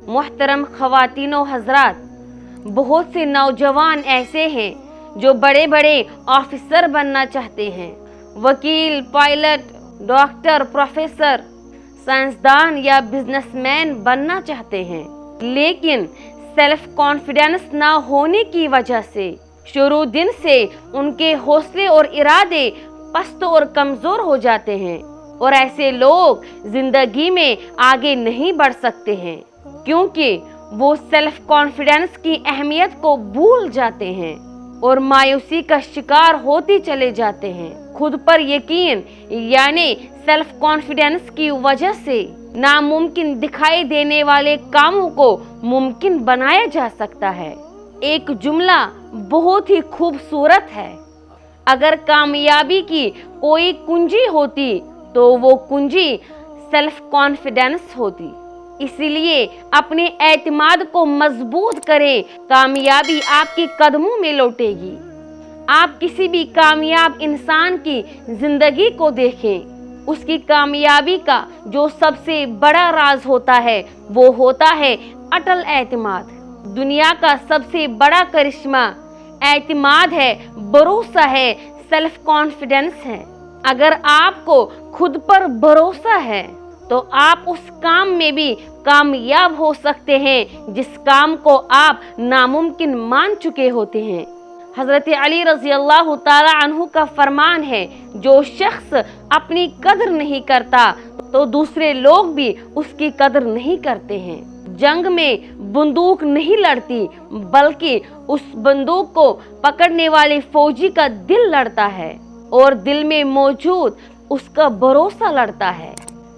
मोहतरम ख़वातीनो हज़रात, बहुत से नौजवान ऐसे हैं जो बड़े बड़े ऑफिसर बनना चाहते हैं, वकील, पायलट, डॉक्टर, प्रोफेसर, साइंसदान या बिजनेसमैन बनना चाहते हैं, लेकिन सेल्फ कॉन्फिडेंस ना होने की वजह से शुरू दिन से उनके हौसले और इरादे पस्त और कमज़ोर हो जाते हैं और ऐसे लोग ज़िंदगी में आगे नहीं बढ़ सकते हैं, क्योंकि वो सेल्फ कॉन्फिडेंस की अहमियत को भूल जाते हैं और मायूसी का शिकार होते चले जाते हैं। खुद पर यकीन यानी सेल्फ कॉन्फिडेंस की वजह से नामुमकिन दिखाई देने वाले कामों को मुमकिन बनाया जा सकता है। एक जुमला बहुत ही खूबसूरत है, अगर कामयाबी की कोई कुंजी होती तो वो कुंजी सेल्फ कॉन्फिडेंस होती। इसलिए अपने एतमाद को मजबूत करें, कामयाबी आपके कदमों में लौटेगी। आप किसी भी कामयाब इंसान की जिंदगी को देखें, उसकी कामयाबी का जो सबसे बड़ा राज होता है वो होता है अटल एतमाद। दुनिया का सबसे बड़ा करिश्मा एतमाद है, भरोसा है, सेल्फ कॉन्फिडेंस है। अगर आपको खुद पर भरोसा है तो आप उस काम में भी कामयाब हो सकते हैं जिस काम को आप नामुमकिन मान चुके होते हैं। हज़रत अली रज़ी अल्लाह ताला अन्हु का फरमान है, जो शख्स अपनी कदर नहीं करता तो दूसरे लोग भी उसकी कदर नहीं करते हैं। जंग में बंदूक नहीं लड़ती, बल्कि उस बंदूक को पकड़ने वाले फौजी का दिल लड़ता है और दिल में मौजूद उसका भरोसा लड़ता है।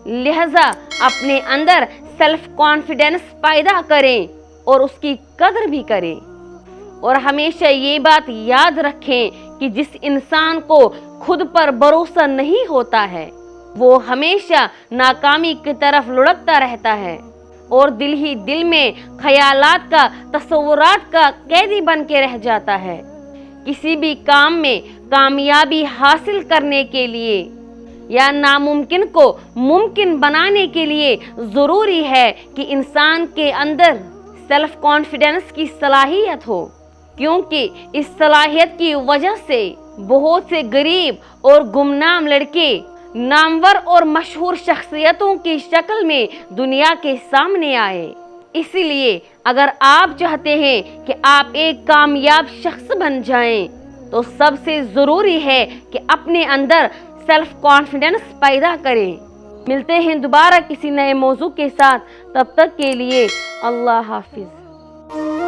लिहाजा अपने अंदर सेल्फ कॉन्फिडेंस पैदा करें और उसकी कदर भी करें। और हमेशा ये बात याद रखें कि जिस इंसान को खुद पर भरोसा नहीं होता है वो हमेशा नाकामी की तरफ लुढ़कता रहता है और दिल ही दिल में ख्यालात का, तस्वुरात का कैदी बन के रह जाता है। किसी भी काम में कामयाबी हासिल करने के लिए या नामुमकिन को मुमकिन बनाने के लिए ज़रूरी है कि इंसान के अंदर सेल्फ कॉन्फिडेंस की सलाहियत हो, क्योंकि इस सलाहियत की वजह से बहुत से गरीब और गुमनाम लड़के नामवर और मशहूर शख्सियतों की शक्ल में दुनिया के सामने आए। इसीलिए अगर आप चाहते हैं कि आप एक कामयाब शख्स बन जाएं, तो सबसे ज़रूरी है कि अपने अंदर सेल्फ कॉन्फिडेंस पैदा करें। मिलते हैं दोबारा किसी नए मौजू के साथ, तब तक के लिए अल्लाह हाफिज़।